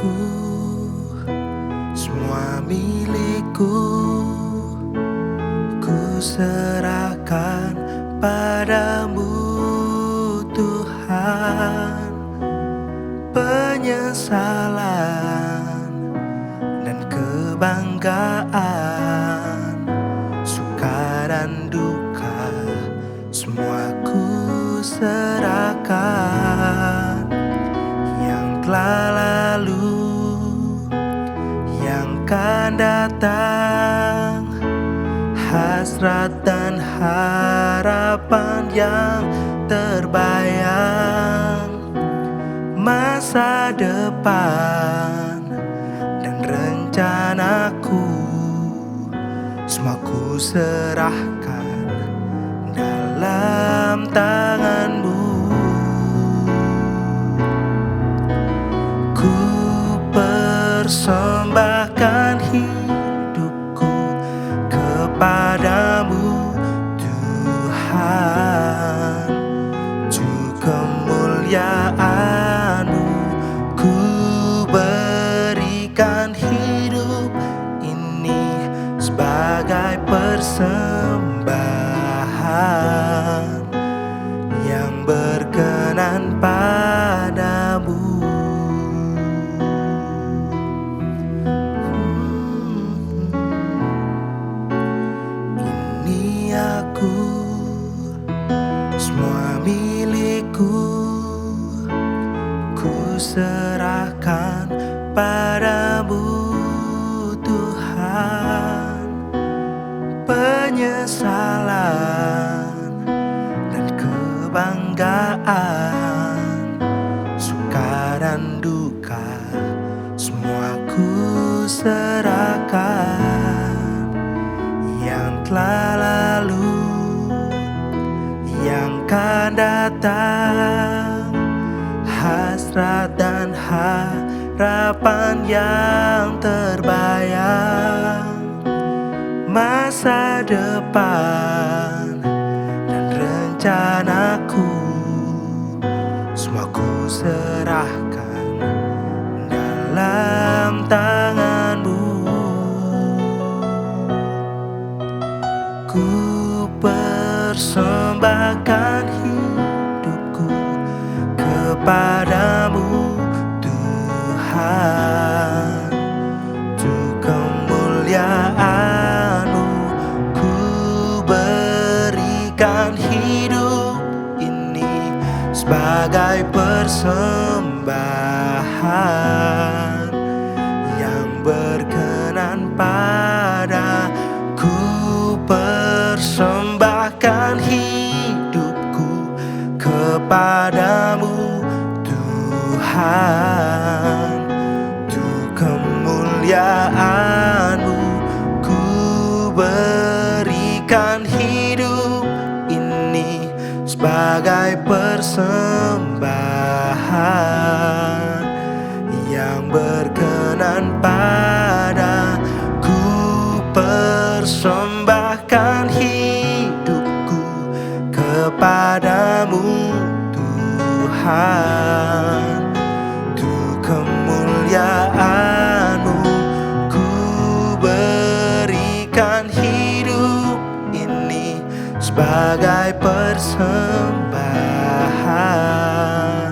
aku, semua milikku, ku serahkan padamu Tuhan. Penyesalan dan kebanggaan, suka dan duka, semua ku serahkan. Yang telah lalu, yang akan datang, hasrat dan harapan yang terbayang, masa depan dan rencanaku, semua ku serahkan dalam tanganmu. Ku persembahkan hidupku kepadamu Tuhan. Untuk kemuliaan-Mu ku berikan hidup ini sebagai persembahan yang berkenan padamu. Ini aku, semua milikku, ku serahkan padamu Tuhan. Penyesalan dan kebanggaan, suka dan duka, semua ku serahkan. Yang telah lalu, yang akan datang, hasrat dan harapan yang terbayang, masa depan dan rencanaku, semua ku serahkan dalam tanganmu. Ku persembahkan hidupku kepadamu Tuhan. Untuk kemuliaan-Mu ku berikan hidup ini sebagai persembahan yang berkenan padaku. Persembahkan hidupku kepadamu Tuhan. Untuk kemuliaan-Mu ku berikan hidup ini sebagai persembahan yang berkenan padaku. Persembahkan hidupku kepadamu Tuhan. Untuk kemuliaan-Mu ku berikan hidup ini sebagai persembahan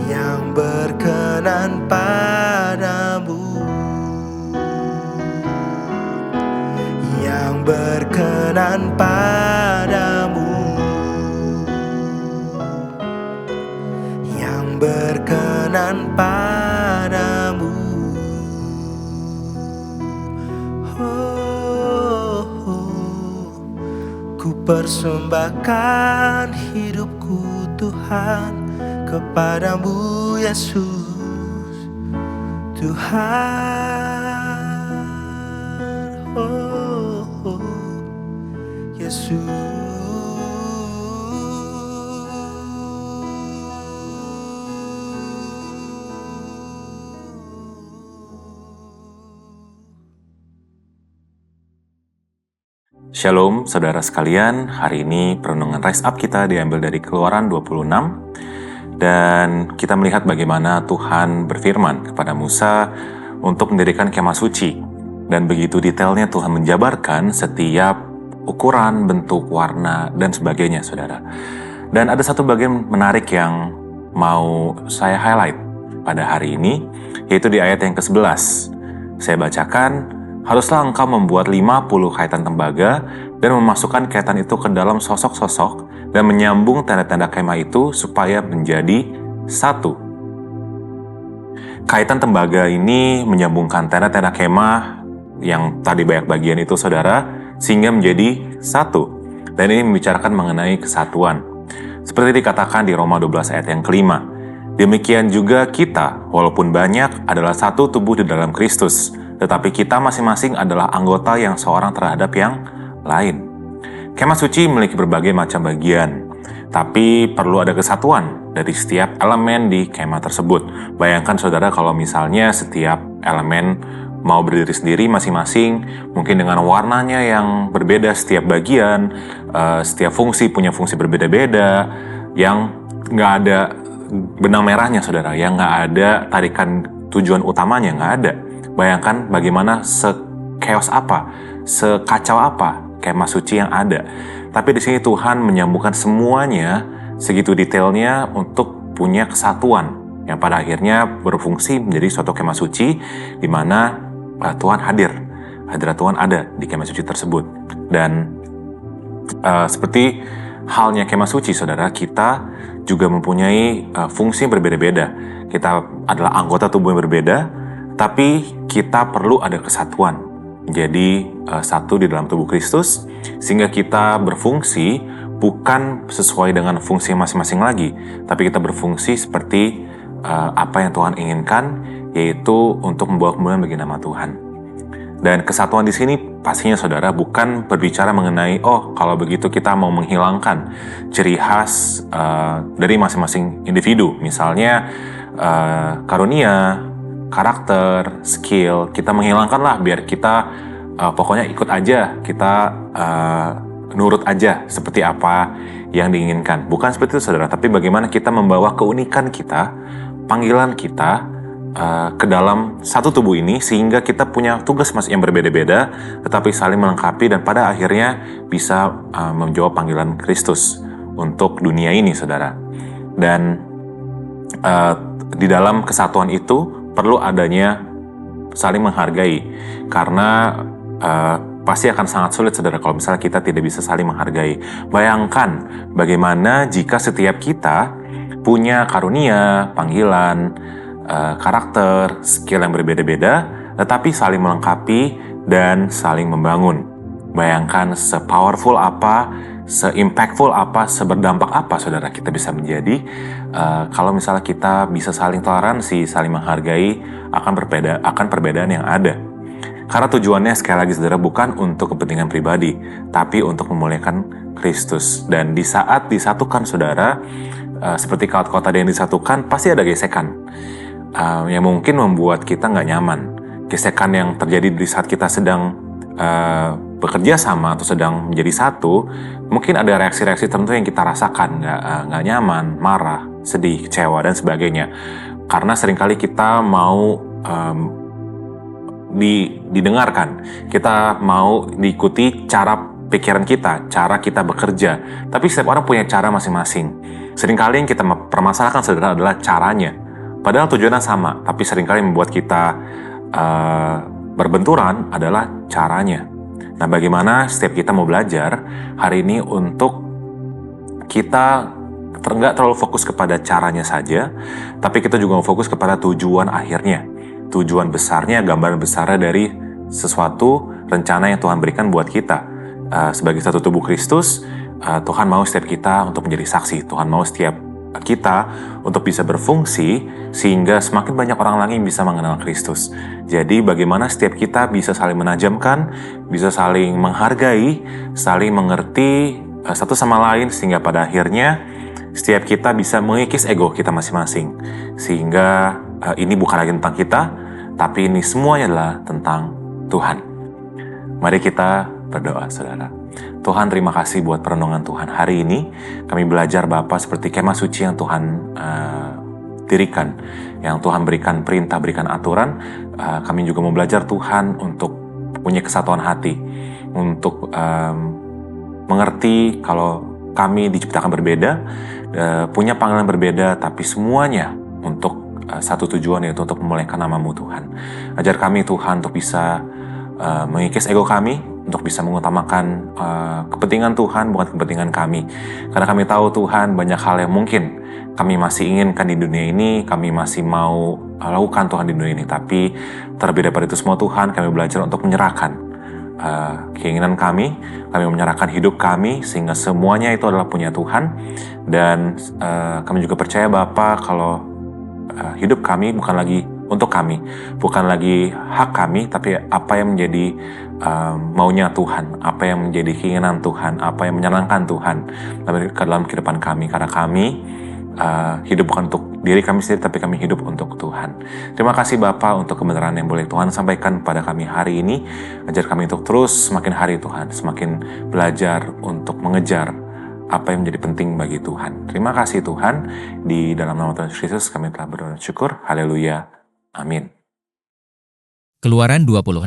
yang berkenan padamu, yang berkenan padamu, yang berkenan padamu. Oh, oh. Ku persembahkan hidupku Tuhan kepadamu Yesus Tuhan. Oh, oh. Yesus. Shalom saudara sekalian, hari ini perenungan Rise Up kita diambil dari Keluaran 26 Dan kita melihat bagaimana Tuhan berfirman kepada Musa untuk mendirikan kemah suci. Dan begitu detailnya Tuhan menjabarkan setiap ukuran, bentuk, warna, dan sebagainya, saudara. Dan ada satu bagian menarik yang mau saya highlight pada hari ini, yaitu di ayat yang ke-11. Saya bacakan, haruslah engkau membuat 50 kaitan tembaga dan memasukkan kaitan itu ke dalam sosok-sosok dan menyambung tanda-tanda kemah itu supaya menjadi satu. Kaitan tembaga ini menyambungkan tanda-tanda kemah yang tadi banyak bagian itu, saudara, sehingga menjadi satu. Dan ini membicarakan mengenai kesatuan. Seperti dikatakan di Roma 12 ayat yang kelima. Demikian juga kita, walaupun banyak, adalah satu tubuh di dalam Kristus, tetapi kita masing-masing adalah anggota yang seorang terhadap yang lain. Kemah suci memiliki berbagai macam bagian, tapi perlu ada kesatuan dari setiap elemen di kemah tersebut. Bayangkan saudara kalau misalnya setiap elemen mau berdiri sendiri masing-masing, mungkin dengan warnanya yang berbeda setiap bagian, setiap fungsi punya fungsi berbeda-beda, yang nggak ada benang merahnya saudara, yang nggak ada tarikan tujuan utamanya, nggak ada. Bayangkan bagaimana se-chaos apa, sekacau apa kemah suci yang ada. Tapi di sini Tuhan menyambungkan semuanya segitu detailnya untuk punya kesatuan yang pada akhirnya berfungsi menjadi suatu kemah suci di mana Tuhan hadir. Hadirat Tuhan ada di kemah suci tersebut. Dan seperti halnya kemah suci, saudara, kita juga mempunyai fungsi yang berbeda-beda. Kita adalah anggota tubuh yang berbeda, tapi kita perlu ada kesatuan. Jadi satu di dalam tubuh Kristus, sehingga kita berfungsi bukan sesuai dengan fungsi masing-masing lagi, tapi kita berfungsi seperti apa yang Tuhan inginkan, yaitu untuk membawa kemuliaan bagi nama Tuhan. Dan kesatuan di sini pastinya saudara bukan berbicara mengenai kalau begitu kita mau menghilangkan ciri khas dari masing-masing individu, misalnya karunia, karakter, skill, kita menghilangkan lah biar kita pokoknya ikut aja, kita nurut aja seperti apa yang diinginkan. Bukan seperti itu saudara, tapi bagaimana kita membawa keunikan kita, panggilan kita ke dalam satu tubuh ini sehingga kita punya tugas yang berbeda-beda tetapi saling melengkapi dan pada akhirnya bisa menjawab panggilan Kristus untuk dunia ini saudara. Dan di dalam kesatuan itu perlu adanya saling menghargai, karena pasti akan sangat sulit saudara kalau misalnya kita tidak bisa saling menghargai. Bayangkan bagaimana jika setiap kita punya karunia, panggilan, karakter, skill yang berbeda-beda, tetapi saling melengkapi dan saling membangun. Bayangkan se-powerful apa, se-impactful apa, seberdampak apa saudara kita bisa menjadi kalau misalnya kita bisa saling toleransi, saling menghargai akan perbedaan yang ada. Karena tujuannya sekali lagi saudara bukan untuk kepentingan pribadi, tapi untuk memuliakan Kristus. Dan di saat disatukan saudara, seperti kota tadi yang disatukan, pasti ada gesekan yang mungkin membuat kita nggak nyaman. Gesekan yang terjadi di saat kita sedang bekerja sama atau sedang menjadi satu, mungkin ada reaksi-reaksi tertentu yang kita rasakan, nggak nyaman, marah, sedih, kecewa, dan sebagainya. Karena seringkali kita mau didengarkan, kita mau diikuti cara pikiran kita, cara kita bekerja. Tapi setiap orang punya cara masing-masing. Seringkali yang kita permasalahkan saudara adalah caranya. Padahal tujuannya sama, tapi seringkali membuat kita berbenturan adalah caranya. Nah, bagaimana setiap kita mau belajar hari ini untuk kita nggak terlalu fokus kepada caranya saja, tapi kita juga mau fokus kepada tujuan akhirnya. Tujuan besarnya, gambaran besarnya dari sesuatu rencana yang Tuhan berikan buat kita. Sebagai satu tubuh Kristus, Tuhan mau setiap kita untuk menjadi saksi. Tuhan mau setiap kita untuk bisa berfungsi sehingga semakin banyak orang lagi bisa mengenal Kristus. Jadi bagaimana setiap kita bisa saling menajamkan, bisa saling menghargai, saling mengerti satu sama lain sehingga pada akhirnya setiap kita bisa mengikis ego kita masing-masing. Sehingga ini bukan lagi tentang kita, tapi ini semuanya adalah tentang Tuhan. Mari kita berdoa, saudara. Tuhan, terima kasih buat perenungan Tuhan hari ini. Kami belajar Bapa seperti kemah suci yang Tuhan dirikan, yang Tuhan berikan perintah, berikan aturan. Kami juga mau belajar Tuhan untuk punya kesatuan hati, untuk mengerti kalau kami diciptakan berbeda, punya panggilan berbeda, tapi semuanya untuk satu tujuan, yaitu untuk memuliakan nama-Mu Tuhan. Ajar kami Tuhan untuk bisa mengikis ego kami, untuk bisa mengutamakan kepentingan Tuhan, bukan kepentingan kami. Karena kami tahu Tuhan banyak hal yang mungkin kami masih inginkan di dunia ini, kami masih mau lakukan Tuhan di dunia ini. Tapi terlebih daripada itu semua Tuhan, kami belajar untuk menyerahkan keinginan kami menyerahkan hidup kami, sehingga semuanya itu adalah punya Tuhan. Dan kami juga percaya Bapa kalau hidup kami bukan lagi untuk kami, bukan lagi hak kami, tapi apa yang menjadi maunya Tuhan, apa yang menjadi keinginan Tuhan, apa yang menyenangkan Tuhan dalam kehidupan kami. Karena kami hidup bukan untuk diri kami sendiri, tapi kami hidup untuk Tuhan. Terima kasih Bapa untuk kebenaran yang boleh Tuhan sampaikan pada kami hari ini. Ajar kami untuk terus semakin hari Tuhan, semakin belajar untuk mengejar apa yang menjadi penting bagi Tuhan. Terima kasih Tuhan, di dalam nama Tuhan Yesus Kristus kami telah berdoa dan syukur. Haleluya. Amin. Keluaran 26.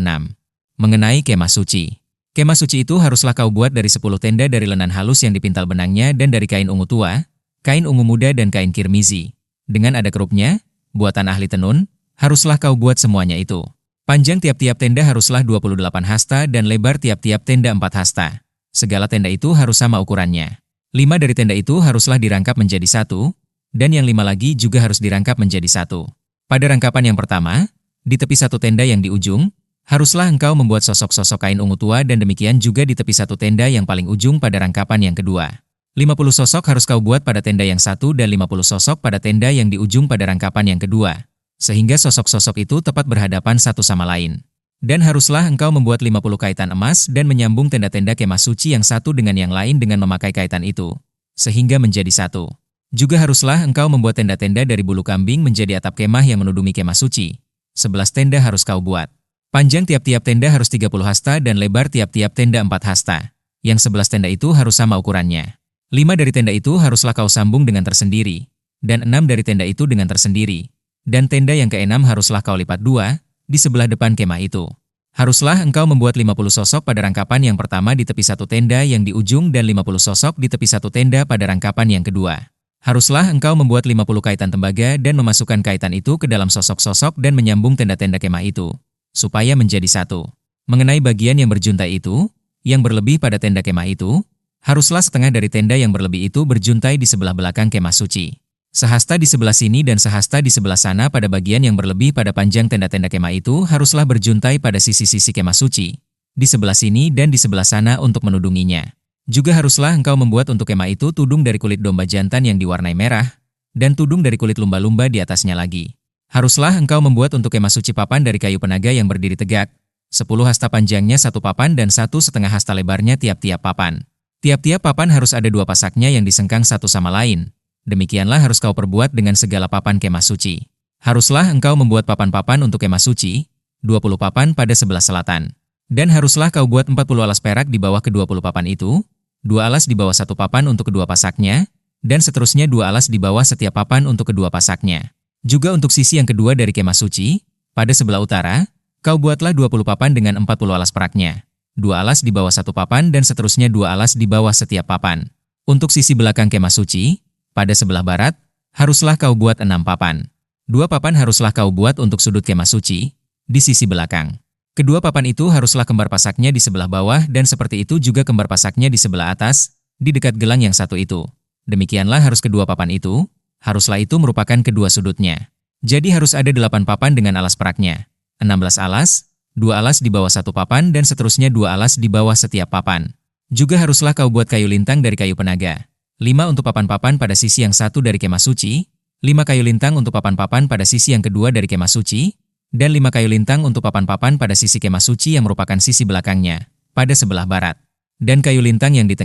Mengenai kemah suci. Kemah suci itu haruslah kau buat dari 10 tenda dari lenan halus yang dipintal benangnya dan dari kain ungu tua, kain ungu muda dan kain kirmizi. Dengan ada kerupnya, buatan ahli tenun, haruslah kau buat semuanya itu. Panjang tiap-tiap tenda haruslah 28 hasta dan lebar tiap-tiap tenda 4 hasta. Segala tenda itu harus sama ukurannya. 5 dari tenda itu haruslah dirangkap menjadi 1, dan yang 5 lagi juga harus dirangkap menjadi 1. Pada rangkapan yang pertama, di tepi satu tenda yang di ujung, haruslah engkau membuat sosok-sosok kain ungu tua, dan demikian juga di tepi satu tenda yang paling ujung pada rangkapan yang kedua. 50 sosok harus kau buat pada tenda yang satu dan 50 sosok pada tenda yang di ujung pada rangkapan yang kedua, sehingga sosok-sosok itu tepat berhadapan satu sama lain. Dan haruslah engkau membuat 50 kaitan emas dan menyambung tenda-tenda kemah suci yang satu dengan yang lain dengan memakai kaitan itu, sehingga menjadi satu. Juga haruslah engkau membuat tenda-tenda dari bulu kambing menjadi atap kemah yang menudungi kemah suci. 11 tenda harus kau buat. Panjang tiap-tiap tenda harus 30 hasta dan lebar tiap-tiap tenda 4 hasta. Yang 11 tenda itu harus sama ukurannya. 5 dari tenda itu haruslah kau sambung dengan tersendiri, dan 6 dari tenda itu dengan tersendiri. Dan tenda yang ke-6 haruslah kau lipat 2, di sebelah depan kemah itu. Haruslah engkau membuat 50 sosok pada rangkapan yang pertama di tepi satu tenda yang di ujung dan 50 sosok di tepi satu tenda pada rangkapan yang kedua. Haruslah engkau membuat 50 kaitan tembaga dan memasukkan kaitan itu ke dalam sosok-sosok dan menyambung tenda-tenda kemah itu, supaya menjadi satu. Mengenai bagian yang berjuntai itu, yang berlebih pada tenda kemah itu, haruslah setengah dari tenda yang berlebih itu berjuntai di sebelah belakang kemah suci. Sehasta di sebelah sini dan sehasta di sebelah sana pada bagian yang berlebih pada panjang tenda-tenda kemah itu haruslah berjuntai pada sisi-sisi kemah suci, di sebelah sini dan di sebelah sana untuk menudunginya. Juga haruslah engkau membuat untuk kemah itu tudung dari kulit domba jantan yang diwarnai merah, dan tudung dari kulit lumba-lumba di atasnya lagi. Haruslah engkau membuat untuk kemah suci papan dari kayu penaga yang berdiri tegak, 10 hasta panjangnya satu papan dan 1,5 hasta lebarnya tiap-tiap papan. Tiap-tiap papan harus ada 2 pasaknya yang disengkang satu sama lain. Demikianlah harus kau perbuat dengan segala papan kemah suci. Haruslah engkau membuat papan-papan untuk kemah suci, 20 papan pada sebelah selatan. Dan haruslah kau buat 40 alas perak di bawah ke-20 papan itu, 2 alas di bawah satu papan untuk kedua pasaknya, dan seterusnya 2 alas di bawah setiap papan untuk kedua pasaknya. Juga untuk sisi yang kedua dari kemah suci, pada sebelah utara, kau buatlah 20 papan dengan 40 alas peraknya. 2 alas di bawah satu papan dan seterusnya 2 alas di bawah setiap papan. Untuk sisi belakang kemah suci, pada sebelah barat, haruslah kau buat 6 papan. 2 papan haruslah kau buat untuk sudut kemah suci, di sisi belakang. Kedua papan itu haruslah kembar pasaknya di sebelah bawah dan seperti itu juga kembar pasaknya di sebelah atas, di dekat gelang yang satu itu. Demikianlah harus kedua papan itu, haruslah itu merupakan kedua sudutnya. Jadi harus ada 8 papan dengan alas peraknya, 16 alas, 2 alas di bawah satu papan dan seterusnya 2 alas di bawah setiap papan. Juga haruslah kau buat kayu lintang dari kayu penaga. 5 untuk papan-papan pada sisi yang satu dari kemah suci, 5 kayu lintang untuk papan-papan pada sisi yang kedua dari kemah suci, dan 5 kayu lintang untuk papan-papan pada sisi kemah suci yang merupakan sisi belakangnya, pada sebelah barat. Dan kayu lintang yang di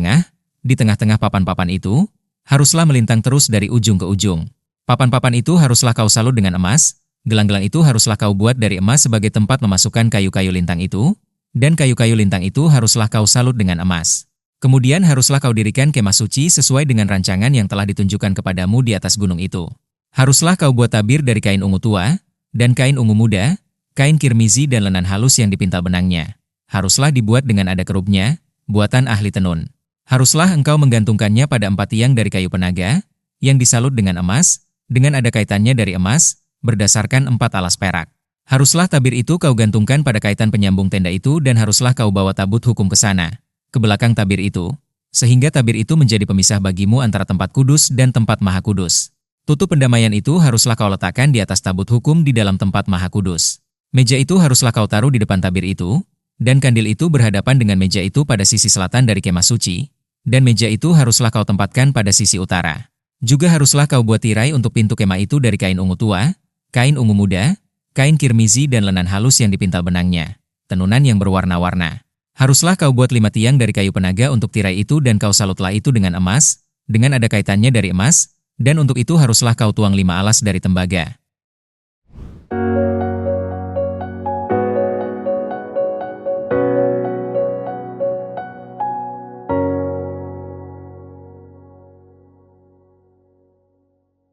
tengah-tengah papan-papan itu, haruslah melintang terus dari ujung ke ujung. Papan-papan itu haruslah kau salut dengan emas, gelang-gelang itu haruslah kau buat dari emas sebagai tempat memasukkan kayu-kayu lintang itu, dan kayu-kayu lintang itu haruslah kau salut dengan emas. Kemudian haruslah kau dirikan kemah suci sesuai dengan rancangan yang telah ditunjukkan kepadamu di atas gunung itu. Haruslah kau buat tabir dari kain ungu tua, dan kain ungu muda, kain kirmizi dan lenan halus yang dipintal benangnya. Haruslah dibuat dengan ada kerubnya, buatan ahli tenun. Haruslah engkau menggantungkannya pada 4 tiang dari kayu penaga, yang disalut dengan emas, dengan ada kaitannya dari emas, berdasarkan 4 alas perak. Haruslah tabir itu kau gantungkan pada kaitan penyambung tenda itu dan haruslah kau bawa tabut hukum ke sana, ke belakang tabir itu, sehingga tabir itu menjadi pemisah bagimu antara tempat kudus dan tempat maha kudus. Tutup pendamaian itu haruslah kau letakkan di atas tabut hukum di dalam tempat maha kudus. Meja itu haruslah kau taruh di depan tabir itu, dan kandil itu berhadapan dengan meja itu pada sisi selatan dari kemah suci, dan meja itu haruslah kau tempatkan pada sisi utara. Juga haruslah kau buat tirai untuk pintu kemah itu dari kain ungu tua, kain ungu muda, kain kirmizi dan lenan halus yang dipintal benangnya, tenunan yang berwarna-warna. Haruslah kau buat 5 tiang dari kayu penaga untuk tirai itu dan kau salutlah itu dengan emas, dengan ada kaitannya dari emas, dan untuk itu haruslah kau tuang 5 alas dari tembaga.